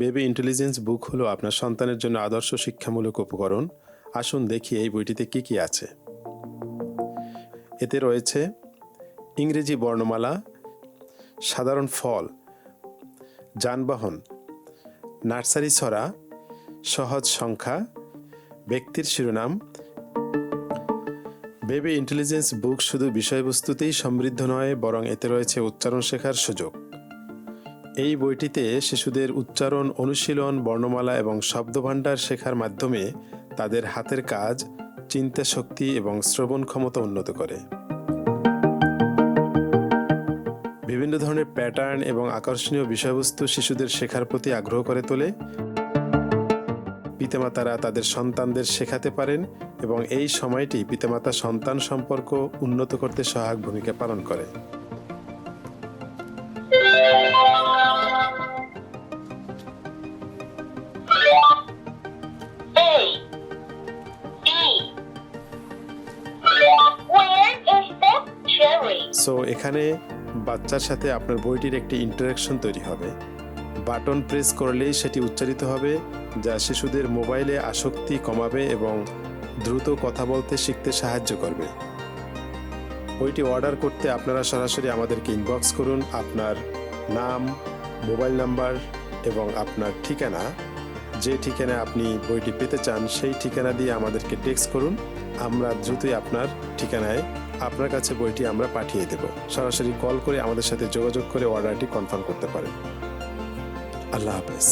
Baby intelligence বুক হলো আপনার সন্তানের জন্য আদর্শ শিক্ষামূলক উপকরণ। আসুন দেখি এই বইটিতে কি কি আছে। এতে রয়েছে ইংরেজি বর্ণমালা, সাধারণ ফল, যানবাহন, নার্সারি ছড়া, সহজ সংখ্যা, ব্যক্তির শিরোনাম। বেবি ইন্টেলিজেন্স বুক শুধু বিষয়বস্তুতেই সমৃদ্ধ নয়, বরং এতে রয়েছে উচ্চারণ শেখার সুযোগ। এই বইটিতে শিশুদের উচ্চারণ, অনুশীলন, বর্ণমালা এবং শব্দভাণ্ডার শেখার মাধ্যমে তাদের হাতের কাজ, চিন্তা শক্তি এবং শ্রবণ ক্ষমতা উন্নত করে। বিভিন্ন ধরনের প্যাটার্ন এবং আকর্ষণীয় বিষয়বস্তু শিশুদের শেখার প্রতি আগ্রহ করে তোলে। পিতামাতারা তাদের সন্তানদের শেখাতে পারেন এবং এই সময়টি পিতামাতা সন্তান সম্পর্ক উন্নত করতে সহায়ক ভূমিকা পালন করে। সো এখানে বাচ্চার সাথে আপনার বইটির একটি ইন্টারাকশন তৈরি হবে। বাটন প্রেস করলেই সেটি উচ্চারিত হবে, যা শিশুদের মোবাইলে আসক্তি কমাবে এবং দ্রুত কথা বলতে শিখতে সাহায্য করবে। বইটি অর্ডার করতে আপনারা সরাসরি আমাদেরকে ইনবক্স করুন। আপনার নাম, মোবাইল নাম্বার এবং আপনার ঠিকানা, যে ঠিকানায় আপনি বইটি পেতে চান সেই ঠিকানা দিয়ে আমাদেরকে টেক্সট করুন। আমরা দ্রুতই আপনার ঠিকানায় আপনার কাছে বইটি আমরা পাঠিয়ে দেব। সরাসরি কল করে আমাদের সাথে যোগাযোগ করে অর্ডারটি কনফার্ম করতে পারেন। আল্লাহ হাফেজ।